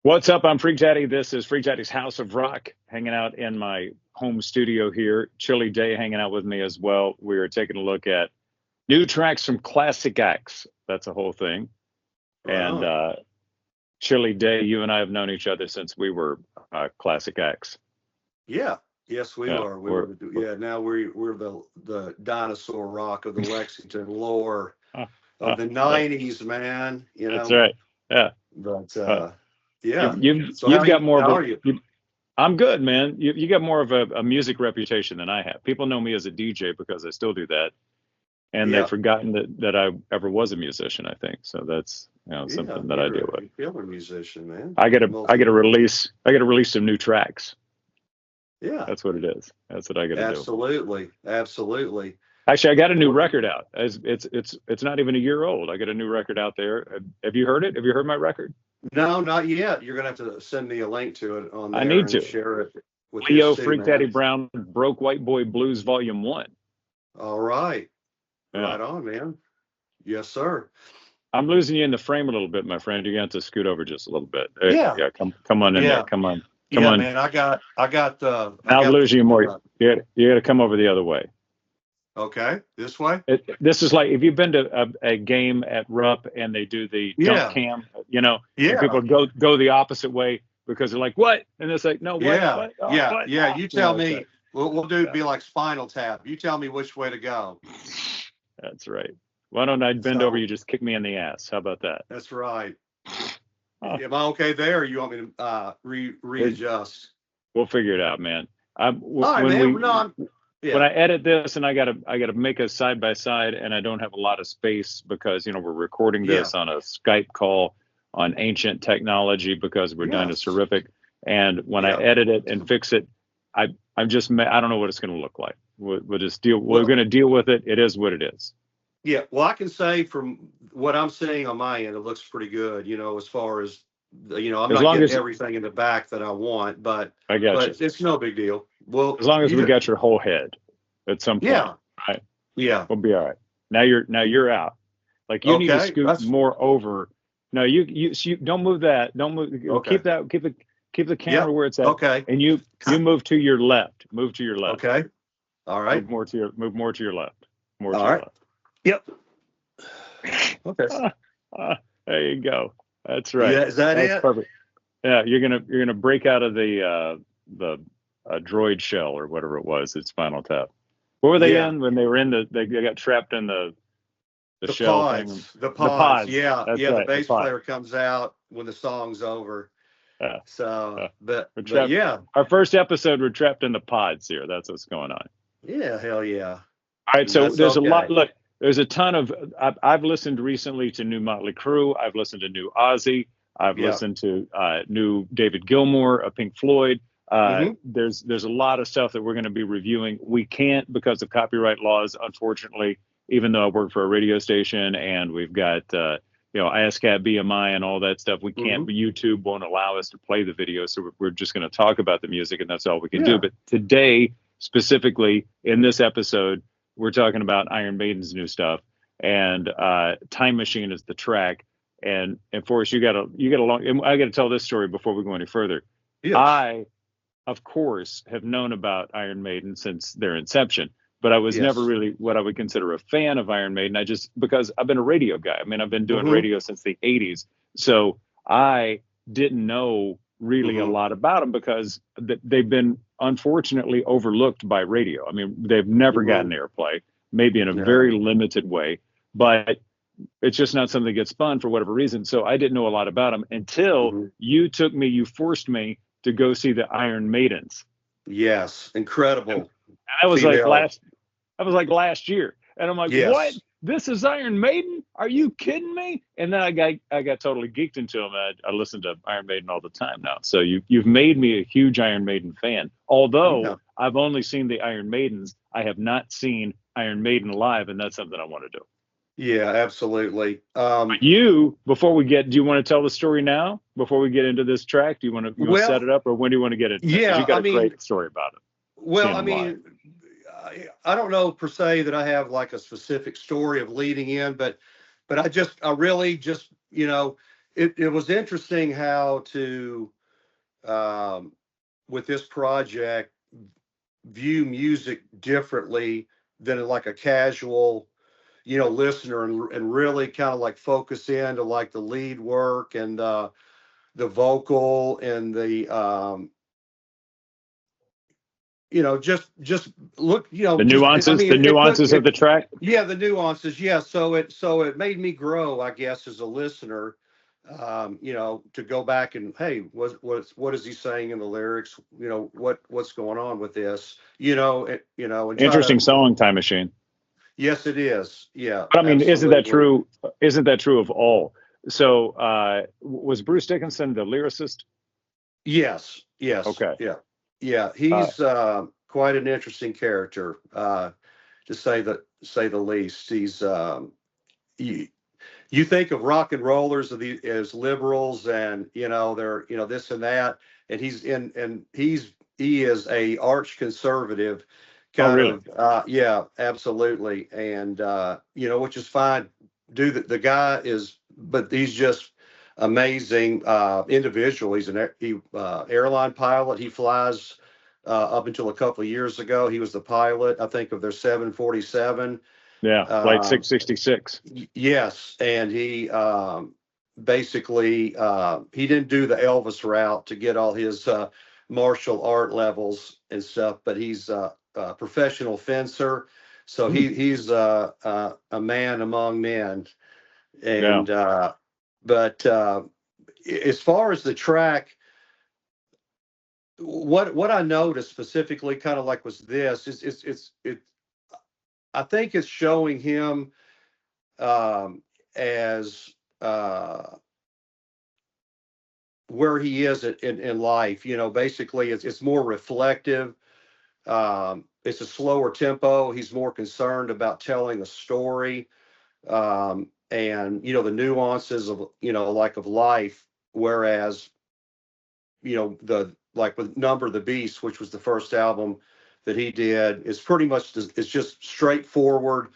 What's up? I'm Freakdaddy. This is Freakdaddy's House of Rock, hanging out in my home studio here. Chilly Day hanging out with me as well. We are taking a look at new tracks from classic acts. That's a whole thing. Right And on. Chilly Day, you and I have known each other since we were classic acts. Yeah. Yes, we Yeah, were. We were. Yeah. Now we're the dinosaur rock of the Lexington lore uh, of the that- '90s, man. that's right. Yeah. But Uh, yeah. So you've got more of how a. are you? I'm good, man. You got more of a music reputation than I have. People know me as a DJ because I still do that, and they've Yeah. forgotten that I ever was a musician. I think so. That's Yeah. something that I You're deal a with. killer musician, man. I got to I got Multi. to release I got to release some new tracks. Yeah. That's what it is. That's what I got to do. Absolutely. Absolutely. Actually, I got a new Well, record out. It's not even a year old. I got a new record out there. Have you heard it? Have you heard my record? no, not yet. You're gonna have to send me a link to it on I there need and to. share it with Leo this too, Freak Daddy man. Brown Broke White Boy Blues Volume One. All right. Yeah. Right on, man. Yes, sir. I'm losing you in the frame a little bit, my friend. You're going to have to scoot over just a little bit. Yeah. Yeah, come on in there. Yeah. Come Yeah, on. man. I Now I'm got losing you more. the You got to come over the other way. okay. This way. This is like if you've been to a game at Rupp and they do the jump Yeah. cam, and Yeah. people go the opposite way because they're like, what? And it's like, no, what? Yeah. What? Oh, Yeah. what? Yeah. Ah. You tell It's like, me. We'll do yeah, be like Spinal Tap. You tell me which way to go. that's right. Why don't I bend over? So You just kick me in the ass. How about that? that's right. Oh, Am I okay there? Or you want me to it, readjust? we'll figure it out, man. All right, man. No, When yeah. I edit this and I gotta make a side by side and I don't have a lot of space because we're recording Yeah. this on a Skype call on ancient technology because we're Yes. dinosaurific. And when I Yeah. edit it and fix it, I don't know what it's going to look like. We'll just deal. We're Well, going to deal with it. It is what it is. yeah. Well, I can say from what I'm seeing on my end, it looks pretty good. As far as I'm As not long getting as everything in the back that I want, but I got you. it's no big deal. Well, As long as we you got your whole head at some point, yeah, right? yeah. We'll be all right. Now you're out. Like you need to Okay, scoot that's more over. No, you don't move that. Don't move. okay. Keep that. Keep the camera Yep. where it's at, Okay. and you move to your left. Move to your left. Okay. All right. Move more to your left. More to All your right. left. Yep. Okay. Ah, there you go. That's right. Yeah. Is that That's it? perfect. Yeah, you're gonna break out of the droid shell or whatever it was. It's Spinal Tap. What were they Yeah. in when they were in they got trapped in the The shell thing? pods. The The pods. pods. Yeah. That's Yeah. The right. The bass pod. player comes out when the song's over. Yeah. So, Yeah. We're but trapped. yeah. Our first episode, we're trapped in the pods here. That's what's going on. Yeah. Hell yeah. All right. And So that's there's a lot. okay. Look, there's a ton of. I've listened recently to new Motley Crue. I've listened to new Ozzy. I've Yeah. listened to new David Gilmour of Pink Floyd. Mm-hmm. There's a lot of stuff that we're going to be reviewing. We can't because of copyright laws, unfortunately. Even though I work for a radio station and we've got ISCAP BMI and all that stuff, we Mm-hmm. can't. YouTube won't allow us to play the video, so we're just going to talk about the music, and that's all we can do. Yeah. But today, specifically in this episode, we're talking about Iron Maiden's new stuff, and Time Machine is the track. And Forrest, you got a long. And I got to tell this story before we go any further. Yes. I, of course, have known about Iron Maiden since their inception, but I was never Yes. really what I would consider a fan of Iron Maiden. Because I've been a radio guy. I mean, I've been doing Mm-hmm. radio since the 80s. So I didn't know really a Mm-hmm. lot about them because they've been unfortunately overlooked by radio. I mean, they've never Mm-hmm. gotten airplay, maybe in a No. very limited way, but it's just not something that gets spun for whatever reason. So I didn't know a lot about them until Mm-hmm. you forced me to go see the Iron Maidens. Yes. And Incredible that was like female. last year. And I'm like, what? Yes. This is Iron Maiden? Are you kidding me? And then I got totally geeked into them. I listen to Iron Maiden all the time now. So you've made me a huge Iron Maiden fan. Yeah. Although I've only seen the Iron Maidens, I have not seen Iron Maiden live, and that's something I want to do. Yeah. Absolutely. But before we do you want to tell the story now? Before we get into this track, you want to set Well. it up, or when do you want to get into it? Because Yeah. you got a great story about it. Well. Seeing I them live. mean, I don't know per se that I have like a specific story of leading in, but I really just it was interesting how to, um, with this project, view music differently than like a casual, listener, and really kind of like focus into like the lead work and the vocal and the just look, The just, I nuances, mean, the nuances of the track. yeah, the nuances, yeah. So it made me grow, I guess, as a listener. To go back and, hey, what is he saying in the lyrics? What's going on with this? And try to. Interesting song, Time Machine. Yes, it is. Yeah, But I mean, isn't that absolutely. true? Isn't that true of all? So was Bruce Dickinson the lyricist? Yes, yes, Okay. yeah, yeah. Uh, He's quite an interesting character, to say the least. He's you, you think of rock and rollers as liberals, and they're this and that, and he is a arch conservative, oh, kind really? of, yeah, absolutely, and which is fine. The guy is, but he's just amazing individual. He's airline pilot. He flies. Up until a couple of years ago, he was the pilot, I think, of their 747. Yeah, Flight 666. Yes, and he basically, he didn't do the Elvis route to get all his martial art levels and stuff, but he's a professional fencer, so Hmm. he's a man among men. Yeah. And but as far as the track, what I noticed specifically, kind of like, was this is I think it's showing him, as where he is in life. Basically, it's more reflective. It's a slower tempo. He's more concerned about telling a story, and the nuances of, like, of life. Whereas, the like with Number the Beast, which was the first album that he did, is pretty much, it's just straightforward.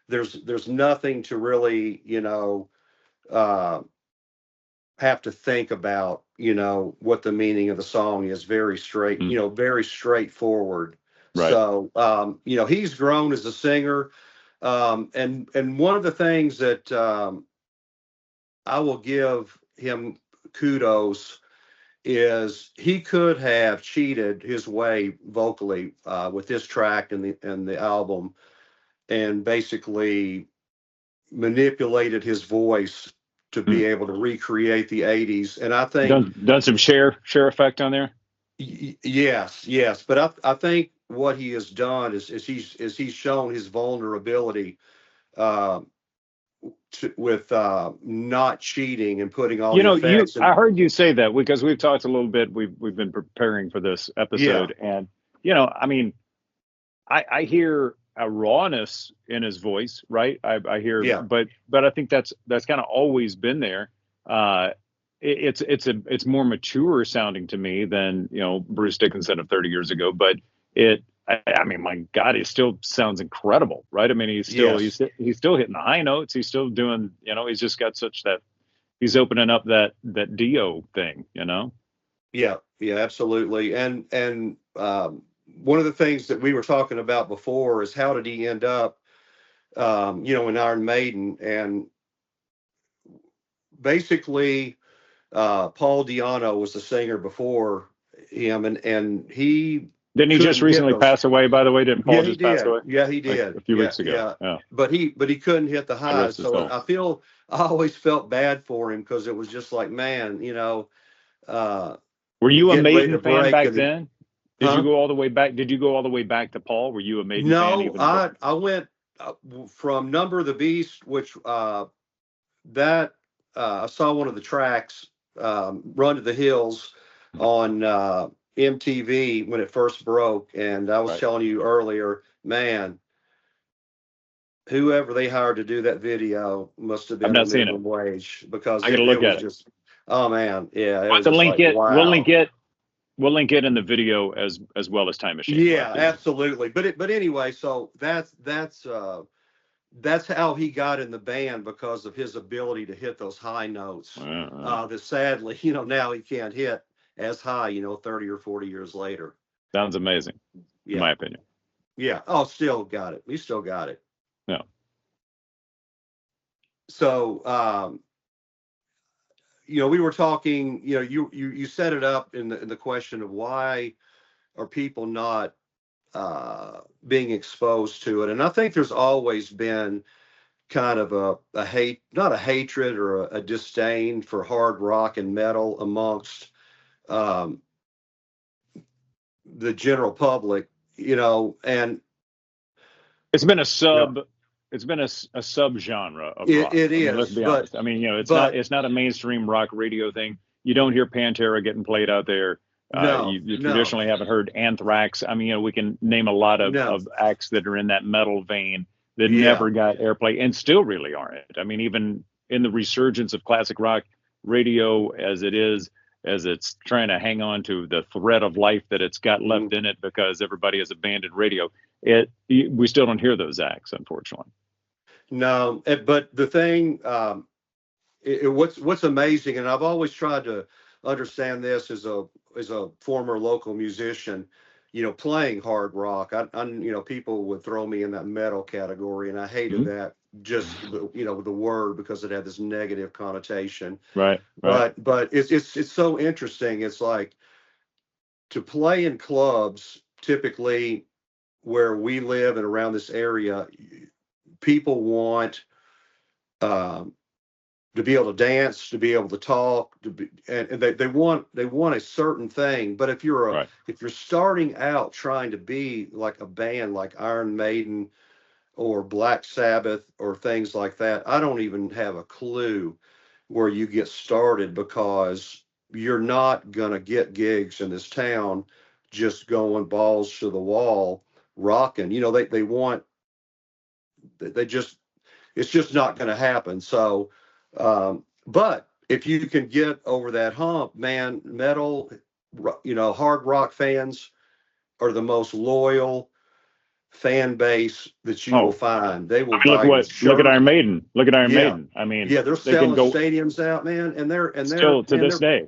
There's nothing to really, uh, have to think about, what the meaning of the song is. Very straight, Mm. very straightforward. Right. So, he's grown as a singer. And one of the things that, I will give him kudos is, he could have cheated his way vocally, with this track and the album, and basically manipulated his voice to Mm. be able to recreate the 80s. And I think, Done some share effect on there. yes, yes. But I think what he has done is he's shown his vulnerability, uh, with not cheating and putting all You the know, effects. And I heard you say that because we've talked a little bit. We've been preparing for this yeah, episode, and I mean, I hear a rawness in his voice, right? I hear, yeah, but I think that's kind of always been there. Uh, it's more mature sounding to me than Bruce Dickinson of 30 years ago. But I mean, my God, he still sounds incredible, right? I mean, yes, he's still hitting the high notes. He's still doing, he's just got such that he's opening up that Dio thing. yeah, yeah, absolutely. And one of the things that we were talking about before is, how did he end up, in Iron Maiden? And basically, Paul Di'Anno was the singer before him, and he Didn't he just couldn't hit recently those. pass away? By the way, didn't Yeah, Paul he just pass did. away Yeah, he like did. a few Yeah, weeks ago? yeah. Yeah, But he couldn't hit the God highs. rest his So soul. I always felt bad for him, because it was just like, man, uh, Were you a getting ready to Maiden fan break. back And then? Did you huh? go all the way back? Did you go all the way back to Paul? Were you a Maiden fan No, even? I went, from Number of the Beast, which, that I saw one of the tracks, Run to the Hills, on MTV when it first broke. And I was Right. telling you earlier, man, whoever they hired to do that video must have I've been not on seen it. minimum wage, because I got to it look was at it. just, oh man, yeah, it We'll have was to just link like, it. wow. We'll link it in the video as well as Time Machine. We'll have Yeah, to. absolutely. But anyway, so that's that's how he got in the band, because of his ability to hit those high notes. That sadly, now he can't hit as high, 30 or 40 years later. Sounds amazing, in my opinion. Yeah. Oh, still got it. He still got it. Yeah. So, we were talking, you set it up in the question of why are people not being exposed to it. And I think there's always been kind of a hate, not a hatred or a disdain for hard rock and metal amongst the general public, and it's been a sub genre of rock. It is. Let's be honest. I mean, it's not a mainstream rock radio thing. You don't hear Pantera getting played out there. You traditionally haven't heard Anthrax. I mean, we can name a lot of acts that are in that metal vein that never got airplay and still really aren't. I mean, even in the resurgence of classic rock radio as it's trying to hang on to the thread of life that it's got left in it because everybody has abandoned radio, we still don't hear those acts, unfortunately. No, but the thing, what's amazing, and I've always tried to understand this as a former local musician, playing hard rock. I people would throw me in that metal category, and I hated that, just the word, because it had this negative connotation. Right. But it's so interesting. It's like, to play in clubs, typically where we live and around this area, people want to be able to dance, to be able to talk, and they want a certain thing. But if you're if you're starting out trying to be like a band like Iron Maiden or Black Sabbath or things like that, I don't even have a clue where you get started, because you're not gonna get gigs in this town just going balls to the wall rocking. It's just not going to happen. So, but if you can get over that hump, man, metal, hard rock fans are the most loyal fan base that you will find. They will look at Iron Maiden. Look at Iron Maiden. I mean, they're selling stadiums out, man, and they're still to this day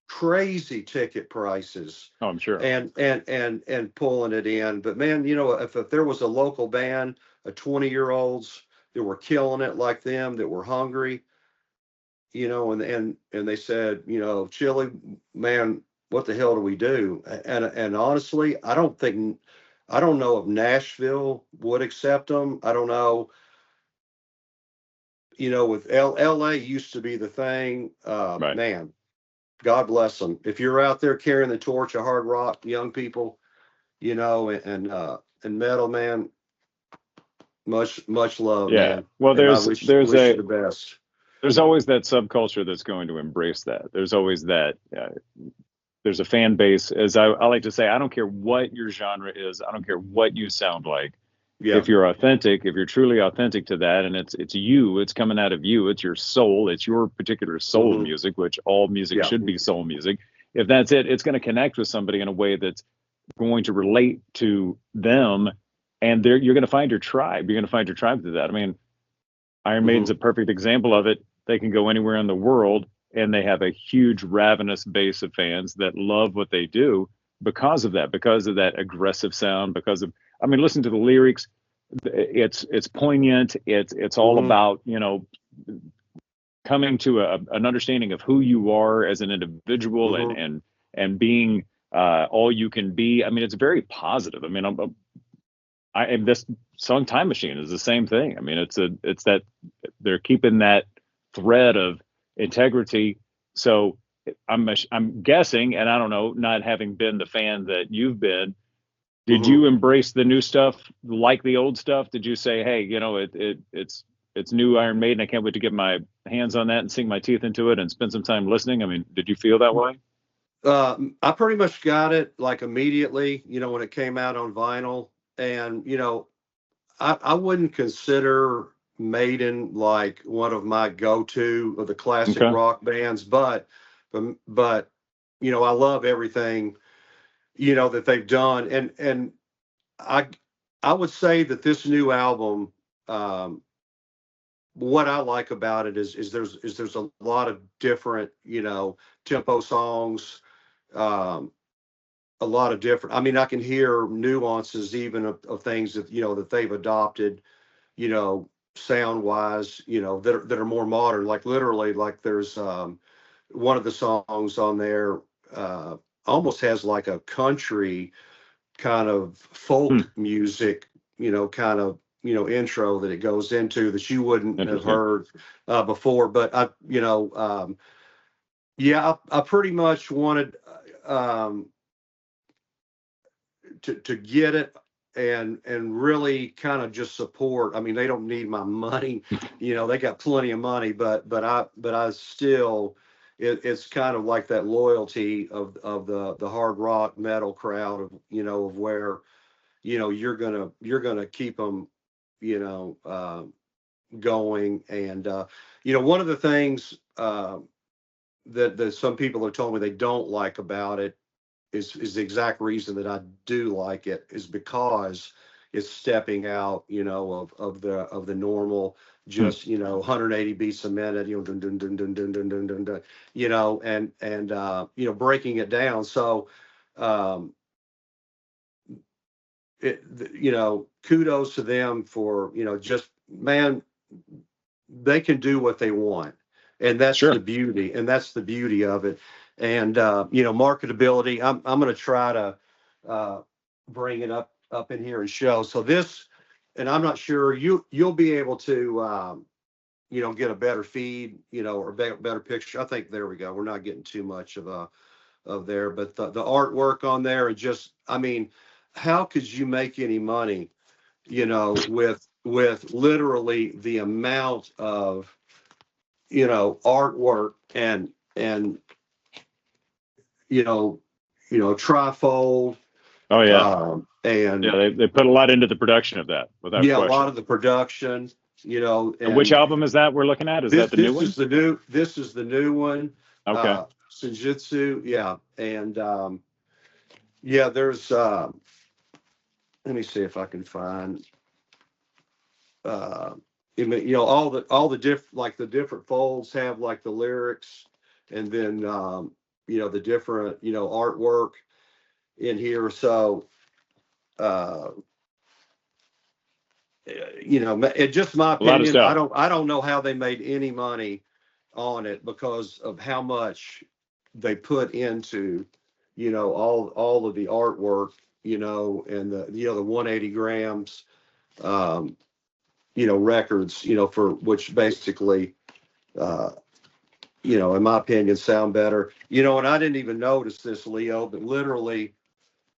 crazy ticket prices. Oh, I'm sure. And pulling it in. But man, if there was a local band, a 20-year-olds that were killing it like them, that were hungry, and they said, Chili, man, what the hell do we do? And honestly, I don't know if Nashville would accept them. I don't know. With LA used to be the thing. Man, God bless them. If you're out there carrying the torch of hard rock, young people, and metal, man, much love, man. Well, there's the best. There's always that subculture that's going to embrace that. There's always that. There's a fan base, as I like to say. I don't care what your genre is. I don't care what you sound like. Yeah. If you're authentic, if you're truly authentic to that, and it's you, it's coming out of you, it's your soul, it's your particular soul music, which all music should be soul music. If that's it, it's going to connect with somebody in a way that's going to relate to them, and you're going to find your tribe. You're going to find your tribe through that. I mean, Iron Maiden's a perfect example of it. They can go anywhere in the world, and they have a huge, ravenous base of fans that love what they do because of that aggressive sound, listen to the lyrics. It's poignant. It's all about, coming to an understanding of who you are as an individual and being all you can be. I mean, it's very positive. I mean, this song "Time Machine" is the same thing. I mean, it's that they're keeping that thread of integrity. So I'm guessing, and I don't know, not having been the fan that you've been, did you embrace the new stuff like the old stuff? Did you say, hey, it's new Iron Maiden, I can't wait to get my hands on that and sink my teeth into it and spend some time listening? I mean, did you feel that way? I pretty much got it like immediately, when it came out on vinyl. And, I wouldn't consider Maiden like one of my go-to of the classic rock bands, but I love everything that they've done, and I would say that this new album what I like about it is there's a lot of different, tempo songs, um, a lot of different. I mean, I can hear nuances even of things that that they've adopted, sound wise, that are more modern. Like literally, like there's one of the songs on there almost has like a country kind of folk music, kind of intro that it goes into that you wouldn't have Interesting. heard before. But yeah, I pretty much wanted um, to get it and really kind of just support. I mean, they don't need my money, they got plenty of money, but I still, it's kind of like that loyalty of the hard rock metal crowd of where you're gonna keep them you know going. And one of the things that some people have told me they don't like about it is the exact reason that I do like it, is because it's stepping out, of the normal, Hmm. just 180 beats a minute, dun, dun, dun, dun, dun, dun, dun, dun, dun, and breaking it down. So um, kudos to them for just, man, they can do what they want, and that's Sure. the beauty, of it. And marketability, I'm going to try to bring it up in here and show. So this, and I'm not sure you'll be able to get a better feed, or better picture. I think there we go. We're not getting too much of there, but the artwork on there, and just, I mean, how could you make any money, with literally the amount of artwork and trifold, Oh yeah. and Yeah. They put a lot into the production of that, without yeah, a lot question. of the production, And which and album is that we're looking at? Is that this the new this one? is the new one, Okay. Senjutsu, yeah. And yeah, there's let me see if I can find uh all the like the different folds have like the lyrics, and then the different artwork in here. So uh it just my A lot of opinion, i stuff. don't i don't know how they made any money on it, because of how much they put into all of the artwork, and the 180 grams um records, for which basically uh in my opinion sound better. And I didn't even notice this, Leo, but literally,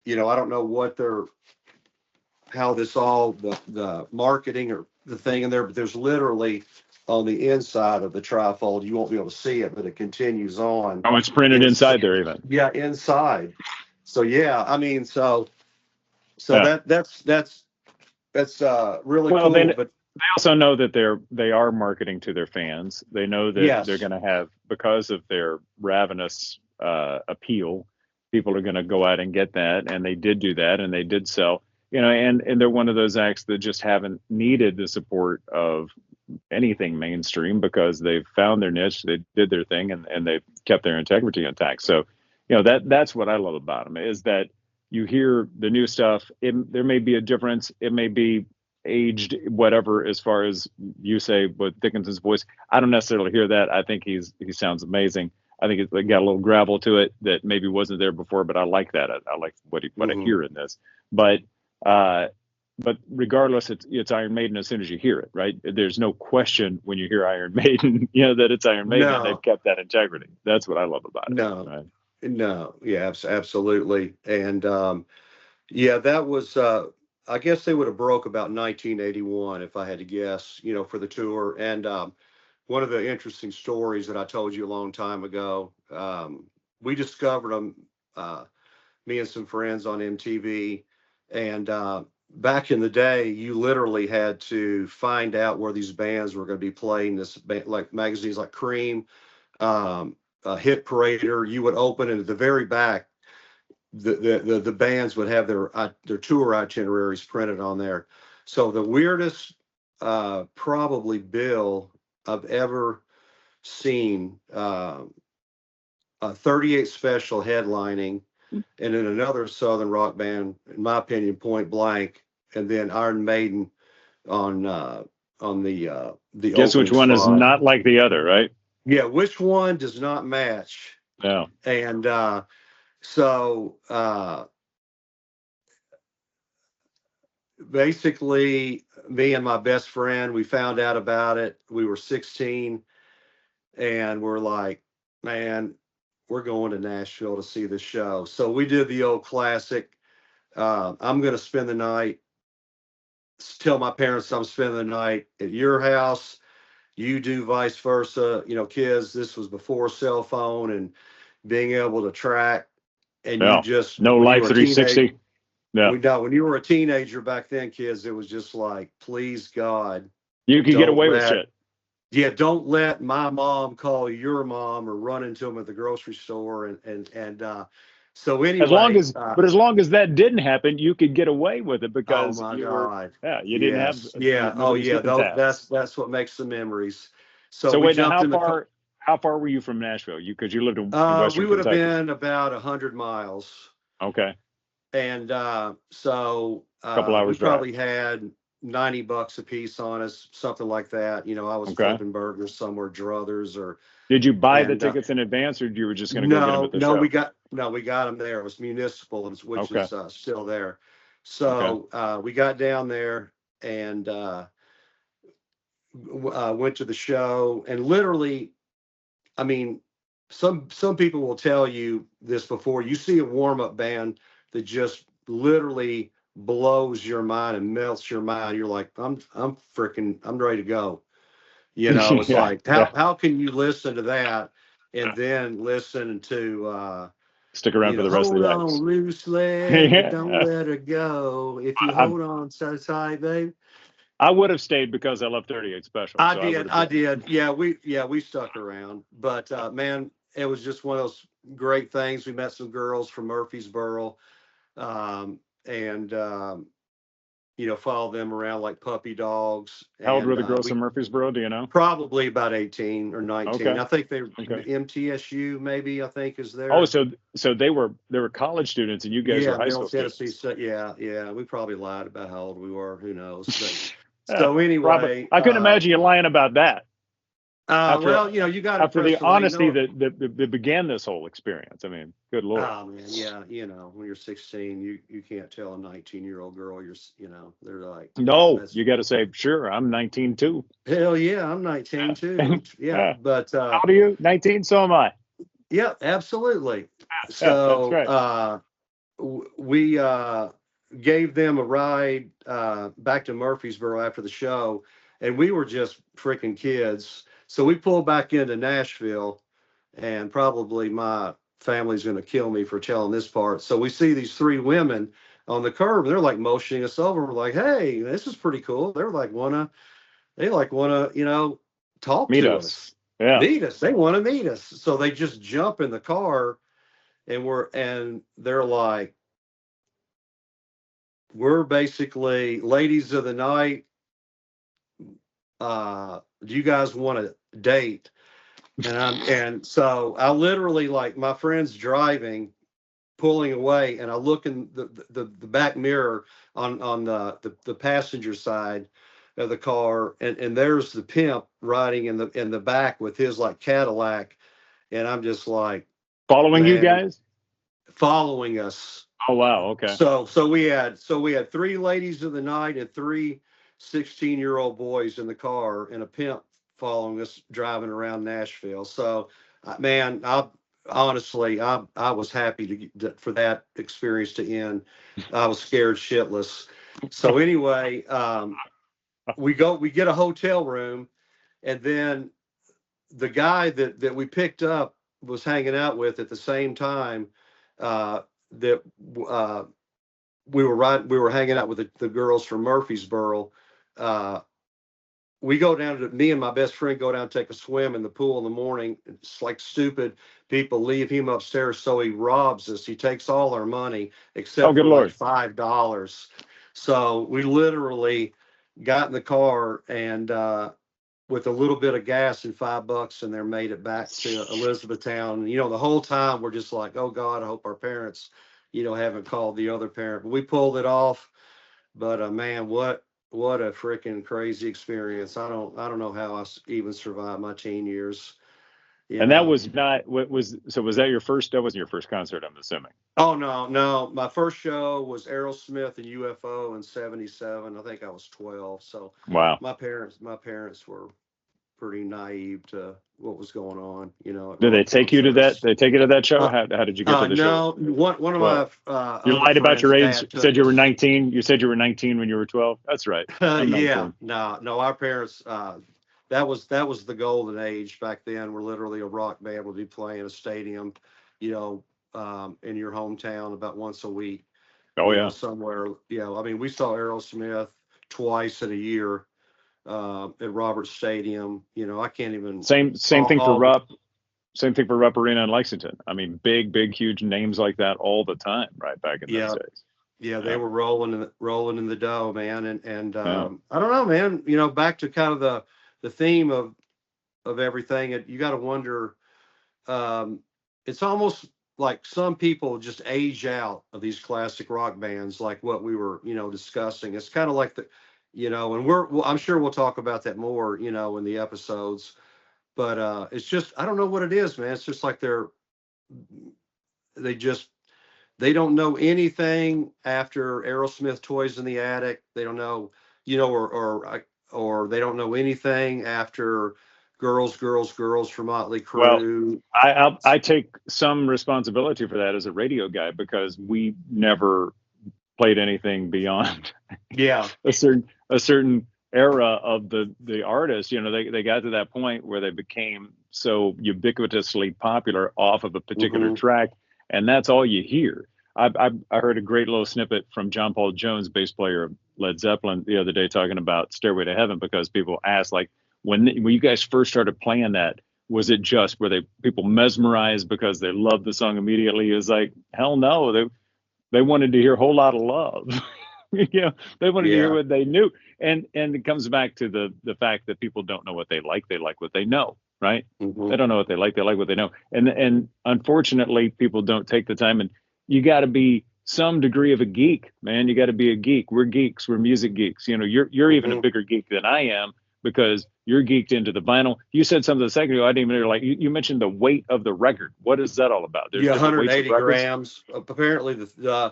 I don't know how this all, the marketing or the thing in there, but there's literally on the inside of the trifold, you won't be able to see it, but it continues on. Oh, it's printed in, inside there even. yeah, inside. So yeah, I mean, so Yeah. that's really Well, cool. they But also know that they are marketing to their fans. They know that they're yes. going to have, because of their ravenous appeal, people are going to go out and get that, and they did do that, and they did sell. And they're one of those acts that just haven't needed the support of anything mainstream, because they've found their niche, they did their thing, and they've kept their integrity intact. So, that's what I love about them, is that you hear the new stuff. There may be a difference. It may be aged, whatever, as far as you say, with Dickinson's voice. I don't necessarily hear that. I think he sounds amazing. I think it's got a little gravel to it that maybe wasn't there before, but I like that. I like what I Hmm. hear in this. But uh, but regardless, it's Iron Maiden as soon as you hear it, right? There's no question when you hear Iron Maiden, that it's Iron Maiden, and they've No, kept that integrity. That's what I love about it, no, right? no. Yeah, absolutely. And yeah, that was I guess they would have broke about 1981 if I had to guess, for the tour. And one of the interesting stories that I told you a long time ago, we discovered them, me and some friends, on MTV. And back in the day, you literally had to find out where these bands were going to be playing. Like magazines like Cream, Hit Parader, you would open, and at the very back, the bands would have their tour itineraries printed on there. So the weirdest probably Bill I've ever seen 38 Special headlining, and then another Southern rock band, in my opinion, Point Blank, and then Iron Maiden on the Guess which opening one is spot. not like the other, right? Yeah, which one does not match? Yeah. And so basically, me and my best friend, we found out about it. We were 16, and we're like, man, we're going to Nashville to see the show. So we did the old classic. I'm going to spend the night. Tell my parents I'm spending the night at your house. You do vice versa. You know, kids, this was before cell phone and being able to track. And you Yeah. just, No when you Life were a teenager, 360. Yeah. when you were a teenager back then, kids, it was just like, please God, You could get don't away with let, shit. yeah, don't let my mom call your mom or run into them at the grocery store. So anyway, As long as that didn't happen, you could get away with it oh because my you were, God. yeah, you didn't have, Yes. Yeah. Oh nobody's yeah. keeping Though tabs. that's what makes the memories. So So we wait, now jumped in the car. how far were you from Nashville? Because you lived in We Western would have Kentucky. been about 100 miles. Okay. And so Couple we hours drive. probably had $90 a piece on us, something like that. You know, I was Okay. flipping burgers somewhere, Druthers, or Did you buy the and tickets in advance, or you were just going to go get them no, at the show? we got them there. It was municipal, which Okay. is still there. Okay. So we got down there and went to the show, and literally, I mean, some people will tell you this before you see a warm up band that just literally blows your mind and melts your mind. You're like, I'm ready to go. You know, it's Yeah. like Yeah. how can you listen to that and then listen to Stick around for the rest of hold the on acts. loose leg, but don't Yeah. let her go. If you I, hold on so tight, babe. I would have stayed because I love 38 Special, so I would have I been. did. Yeah, we stuck around. But man, it was just one of those great things. We met some girls from Murfreesboro, and followed them around like puppy dogs. How old were And the girls in we Murfreesboro? Do you know? probably about 18 or 19. Okay. I think they Okay. MTSU maybe, I think, is Oh, there. so they were college students, and you guys were Yeah, high Middle school Tennessee. students. So yeah. We probably lied about how old we were. Who knows? But Yeah, so probably. anyway, I couldn't imagine you lying about that after well, you got to after press the the ring. honesty No. that began this whole experience. I mean, good lord. Oh man, yeah, when you're 16, you can't tell a 19-year-old girl they're like, No, that's you got to say, sure, I'm 19 too. hell yeah, I'm 19 too. Yeah, Yeah. but How old are you? 19. So am I. yeah, absolutely. Yeah, that's So right. we gave them a ride back to Murfreesboro after the show, and we were just freaking kids. So we pulled back into Nashville, and probably my family's going to kill me for telling this part. So we see these three women on the curb, and they're like motioning us over. We're like, "Hey, this is pretty cool." They like wanna, talk Meet to us. us, Yeah. meet us. They want to meet us. So they just jump in the car, and they're like, "We're basically ladies of the night. Do you guys want to date?" And so I literally, like, my friend's driving, pulling away, and I look in the back mirror on the passenger side of the car, and there's the pimp riding in the back with his like Cadillac, and I'm just like, Following you man, guys? following us. Oh wow. Okay. So we had three ladies of the night and three 16-year-old boys in the car, and a pimp following us driving around Nashville. So man, I was happy for that experience to end. I was scared shitless. So anyway, we get a hotel room, and then the guy that we picked up was hanging out with at the same time that uh, we were hanging out with the girls from Murfreesboro. Uh, me and my best friend go down and take a swim in the pool in the morning. It's like stupid people leave him upstairs, so he robs us. He takes all our money Oh, except good for like lord. $5. So we literally got in the car, and with a little bit of gas and $5 in there, made it back to Elizabethtown. You know, the whole time we're just like, oh God, I hope our parents, you know, haven't called the other parent. But we pulled it off. But man, what a freaking crazy experience. I don't know how even survived my teen years. And that Yeah. was not what was. So was that your first? That wasn't your first concert, I'm assuming. Oh no, no. My first show was Aerosmith and UFO in '77. I think I was 12. So Wow. my parents were pretty naive to what was going on, you know, at Did they rock take you to that? concerts. Did they take you to that show? Uh, How did you get to the show? no, one of Well, my you other lied about friends' your age. dad You took said you were us. 19. You said you were 19 when you were 12. That's right. I'm Yeah, 19. no, our parents. That was the golden age back then. Where literally a rock band would be playing a stadium, you know, in your hometown about once a week, Oh you know, yeah. somewhere. You know, I mean, we saw Aerosmith twice in a year at Roberts Stadium. You know, I can't even Same all, thing for all Rupp. Same thing for Rupp Arena in Lexington. I mean, big, huge names like that all the time, right back in those yeah, days. yeah, they Yeah. were rolling in the dough, man. And Yeah. I don't know, man. You know, back to kind of the theme of everything. You got to wonder. Um, it's almost like some people just age out of these classic rock bands, like what we were, you know, discussing. It's kind of like you know, and I'm sure we'll talk about that more, you know, in the episodes. But it's just, I don't know what it is, man. It's just like they just they don't know anything after Aerosmith Toys in the Attic. They don't know, you know, or they don't know anything after Girls from Motley Well, Crue. I take some responsibility for that as a radio guy because we never played anything beyond Yeah. a certain era of the artist. You know, they got to that point where they became so ubiquitously popular off of a particular Hmm. track, and that's all you hear. I heard a great little snippet from John Paul Jones, bass player of Led Zeppelin, the other day talking about Stairway to Heaven because people asked like when you guys first started playing that, was it just were they people mesmerized because they loved the song immediately? It was like hell no, they wanted to hear a whole lot of love. You know, they wanted to hear Yeah. what they knew. And it comes back to the fact that people don't know what they like. They like what they know, right? Hmm. They don't know what they like what they know. And unfortunately people don't take the time, and you got to be some degree of a geek, man. You got to be a geek. We're geeks, we're music geeks. You know, you're even a Hmm. bigger geek than I am because you're geeked into the vinyl. You said something a second ago I didn't even know, like you mentioned the weight of the record. What is that all about? There's Yeah, different weights of 180 records. grams. Apparently, uh,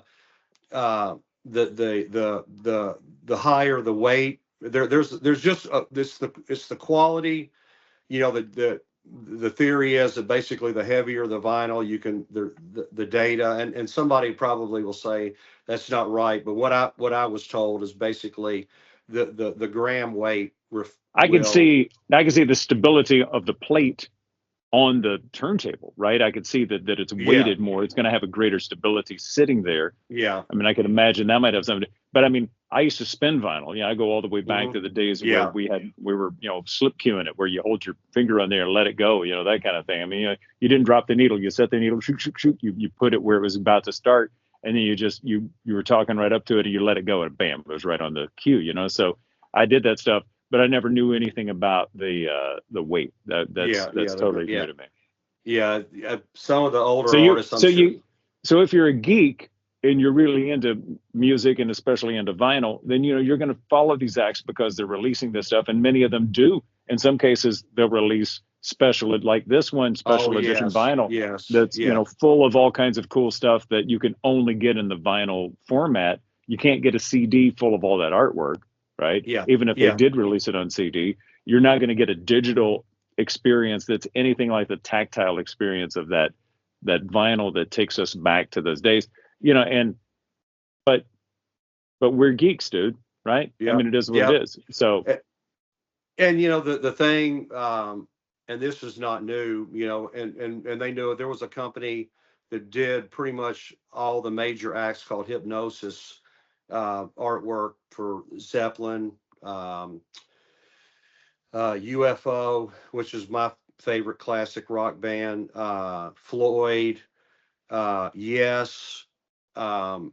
the higher the weight, there's just it's the quality. You know, the theory is that basically the heavier the vinyl, you can the data, and somebody probably will say that's not right, but what I was told is basically the gram weight will. I can see the stability of the plate on the turntable, right? I could see that it's Yeah, weighted more. It's going to have a greater stability sitting there. yeah. I mean, I could imagine that might have something. But I mean, I used to spin vinyl. Yeah, I go all the way back Hmm. to the days where Yeah. we were, you know, slip cueing it, where you hold your finger on there and let it go, you know, that kind of thing. I mean, you didn't drop the needle. You set the needle, shoot, shoot, shoot. You put it where it was about to start, and then you were talking right up to it, and you let it go, and bam, it was right on the cue, you know. So I did that stuff, but I never knew anything about the weight. That's Yeah, that's totally new to me. yeah. Some of the older So you artists, I'm so sure. you so if you're a geek and you're really into music and especially into vinyl, then you know you're going to follow these acts because they're releasing this stuff, and many of them do. In some cases, they'll release special like this one, Oh special edition yes, vinyl yes, that's, you yeah, know, full of all kinds of cool stuff that you can only get in the vinyl format. You can't get a CD full of all that artwork, right? yeah, Even if they yeah, did release it on CD, you're not going to get a digital experience that's anything like the tactile experience of that vinyl that takes us back to those days, you know. And but but we're geeks, dude, right? I yeah, mean, it is what yeah. it is. So And you know the thing, and this is not new, you know, and they knew it. There was a company that did pretty much all the major acts called Hypnosis, artwork for Zeppelin, um, UFO, which is my favorite classic rock band, Floyd, Yes, and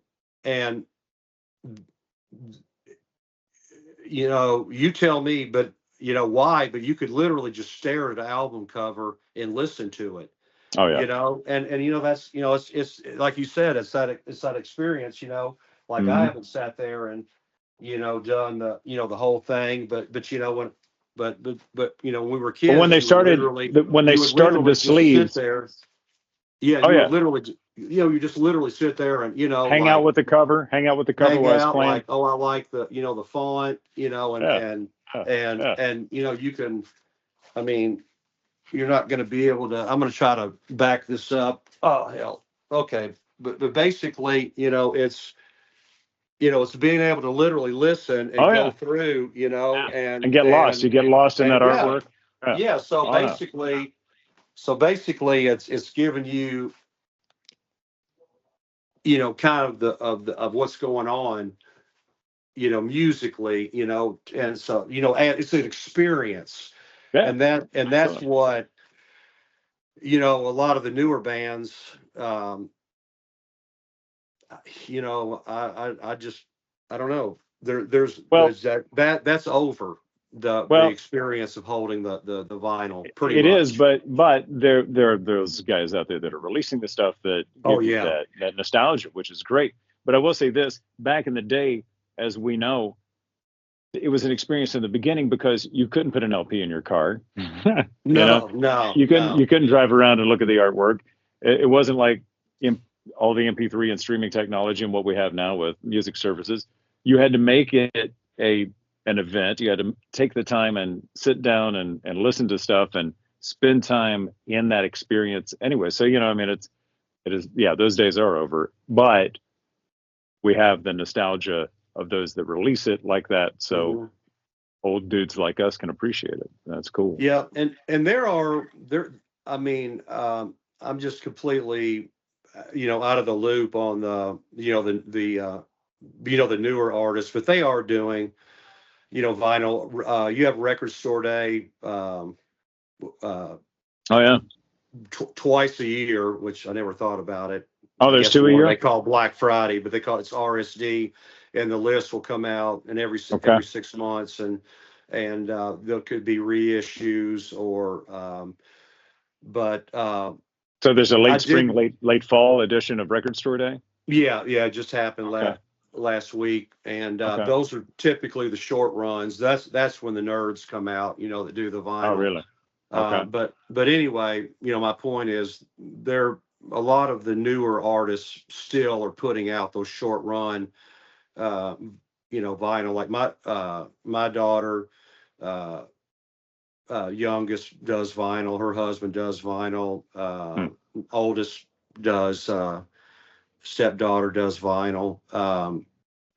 you tell me, but why? But you could literally just stare at the album cover and listen to it. Oh yeah. And that's it's like you said, it's that experience. Like I Hmm. haven't sat there and done the whole thing, but when when we were But when kids, they started, when they you would started the literally just sit sleeves, there. Yeah, oh you would yeah, literally you just literally sit there and hang out like with the cover, hang while it's out playing. like, oh, I like the font, and Yeah, yeah, yeah. you can, I mean, you're not going to be able to. I'm going to try to back this up. Oh hell, okay, but basically, it's being able to literally listen and Oh go yeah, through, yeah. And get lost. You get lost in that and yeah, artwork. Yeah. yeah. Oh no. So basically, it's giving you, kind of of what's going on, musically, and so, and it's an experience, Yeah. and that's Absolutely. what, a lot of the newer bands, I just, I don't know. Well, There's that's over the well, experience of holding the vinyl pretty it is, much. but there are those guys out there that are releasing the stuff that Oh give you yeah. that nostalgia, which is great. But I will say this: back in the day, as we know, it was an experience in the beginning because you couldn't put an LP in your car. You know, No, no, you couldn't no. drive around and look at the artwork. It wasn't like all the MP3 and streaming technology and what we have now with music services. You had to make it a an event. You had to take the time and sit down and listen to stuff and spend time in that experience anyway. So I mean, it is, yeah, those days are over, but we have the nostalgia of those that release it like that. So Mhm. old dudes like us can appreciate it. That's cool. Yeah, and there. I mean, I'm just completely, out of the loop on the newer artists, but they are doing, vinyl. You have Record Store Day, uh, Oh yeah. twice a year, which I never thought about it. Oh, I there's guess two a one they year. call Black Friday, but they call it's RSD, and the list will come out and Okay. every 6 months, and there could be reissues or, but So there's a I late spring, did, late fall edition of Record Store Day. yeah, it just happened Okay. last week, and Okay. those are typically the short runs. That's when the nerds come out, that do the Oh, vinyl. really? Okay. But anyway, my point is there a lot of the newer artists still are putting out those short run, uh, vinyl. Like my daughter, uh, youngest does vinyl. Her husband does vinyl. Hmm. Oldest does. Stepdaughter does vinyl.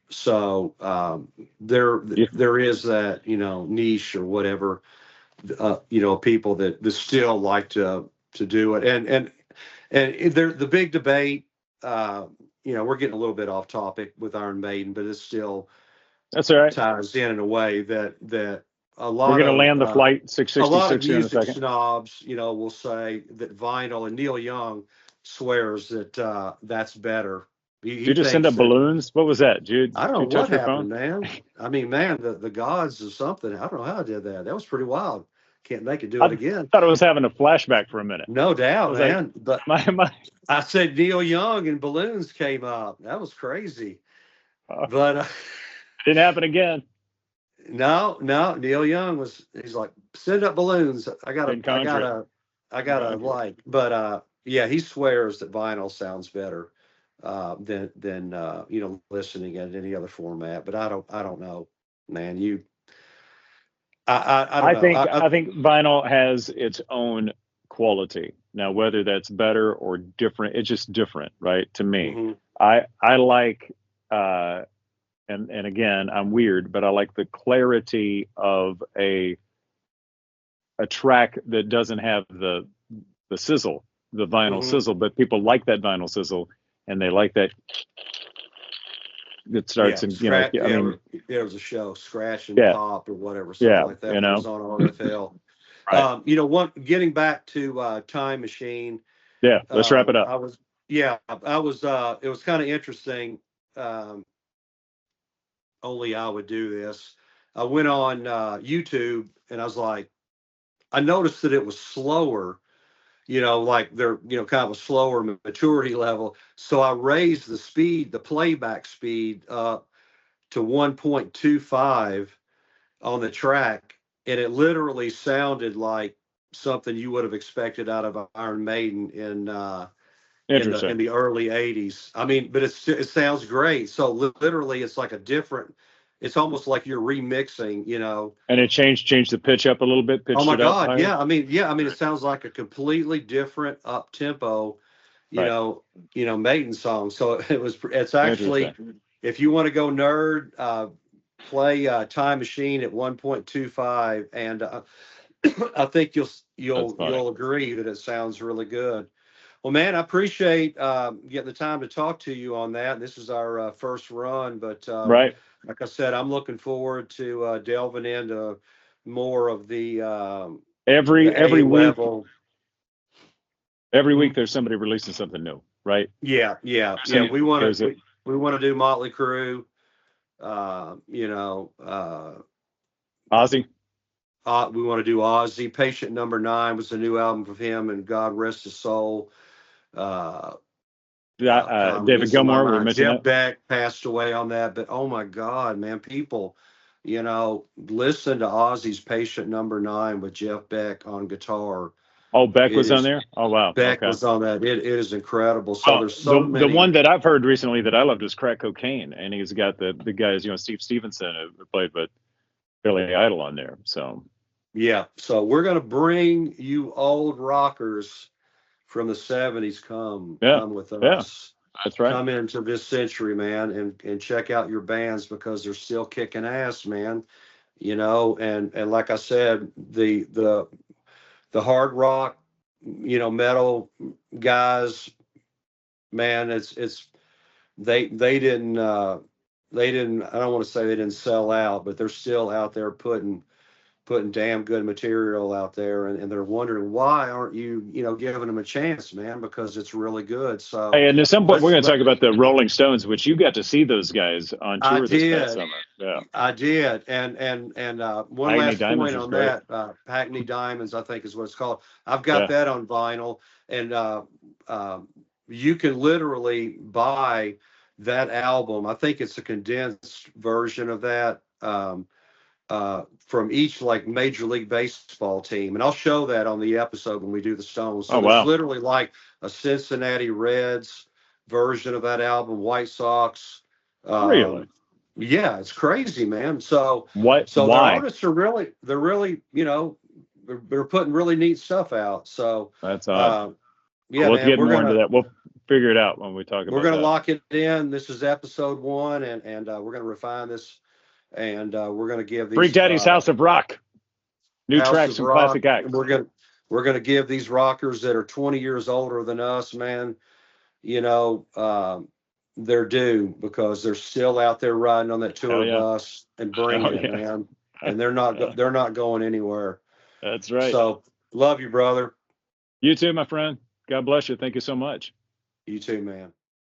So there Yeah. there is that niche or whatever, people that still like to do it, and there the big debate. We're getting a little bit off topic with Iron Maiden, but it still That's all right. ties in a way that a We're lot gonna of land the flight a lot of 666 here in a music second. snobs, will say that vinyl, and Neil Young swears that that's better. He Did you just send thinks up that. balloons? What was that? I don't Did know you touch what your phone? happened, man. I mean, man, the gods or something. I don't know how I did that. That was pretty wild. Can't make it do I it again. thought I was having a flashback for a minute. No I doubt, was like, man. But my I said Neil Young and balloons came up. That was crazy. uh, But didn't happen again no, Neil Young he's like, send up balloons. in concert. I In gotta concert. like, but yeah, he swears that vinyl sounds better than listening at any other format. But I don't know, man. I don't I know. think I think vinyl has its own quality. Now, whether that's better or different, it's just different, right? To me, Mhm. I like, uh, and again, I'm weird, but I like the clarity of a track that doesn't have the sizzle, the vinyl Mhm. sizzle, but people like that vinyl sizzle, and they like that that starts, Yeah, and scratch. I Yeah, mean, there was a show, Scratch and yeah, Pop or whatever, something yeah, like that. When it was on RFL. right, One getting back to Time Machine. yeah. Let's wrap it up. I was, yeah, I was. It was kind of interesting. Um, Only I would do this. I went on YouTube and I was like, I noticed that it was slower, like they're, kind of a slower maturity level. So I raised the speed, the playback speed up to 1.25 on the track. And it literally sounded like something you would have expected out of Iron Maiden in Interesting. the early 80s. I mean, but it sounds great. So literally it's like it's almost like you're remixing. And it changed the pitch up a little bit, Oh pitched my it up God. higher. Yeah. It sounds like a completely different up tempo, Right. Maiden song. So it's actually, Interesting. if you want to go nerd, play Time Machine at 1.25, and I think That's funny. you'll agree that it sounds really good. Well, man, I appreciate getting the time to talk to you on that. This is our first run, but Right. like I said, I'm looking forward to delving into more of Every the A every week, level. every week Mhm. there's somebody releasing something new, right? Yeah. Some there's a We want to do Motley Crue. Ozzy. We want to do Ozzy. Patient Number 9 was the new album of him, and God rest his soul. God, I'm David losing my Gilmour. We mind. mentioned Jeff that. Beck passed away on that, but oh my God, man, people, listen to Ozzy's Patient Number 9 with Jeff Beck on guitar. Oh, Beck It was on is there. Oh, wow. Beck Okay. was on that. It is incredible. So Well, there's so the many. one that I've heard recently that I loved is Crack Cocaine, and he's got the guys, Steve Stevenson who played with Billy Idol on there. So Yeah. So we're gonna bring you old rockers from the 70s. yeah, Come with yeah, us. that's right. Come into this century, man, and check out your bands because they're still kicking ass, man. And like I said, the hard rock, metal guys, man, it's they didn't, I don't want to say they didn't sell out, but they're still out there putting damn good material out there, and they're wondering why aren't you giving them a chance, man, because it's really good. So Hey, and at some point we're let's going to let talk about the Rolling Stones, which you got to see those guys on I tour this past did. summer. Yeah, I did. And one Hackney last Diamonds point was on great. that, Hackney Diamonds, I think is what it's called. I've got Yeah. that on vinyl, and uh, you can literally buy that album. I think it's a condensed version of that, from each like Major League Baseball team. And I'll show that on the episode when we do the Stones. Oh So there's wow, literally like a Cincinnati Reds version of that album, White Sox. really? Um, yeah, it's crazy, man. So What? so their Why? artists they're really, they're putting really neat stuff out. So That's odd. uh, We'll yeah, have to man, get more into that. We'll figure it out when we talk we're about gonna that. lock it in. This is episode 1, and we're gonna refine this, and we're gonna give Freak these Daddy's House of Rock. New House tracks of from Rock. classic acts. We're gonna give these rockers that are 20 years older than us, man, you know, um, their due, because they're still out there riding on that Hell tour yeah. bus and Oh bringing it, yeah. man. And they're not going anywhere. That's right. So love you, brother. You too, my friend. God bless you. Thank you so much. You too, man.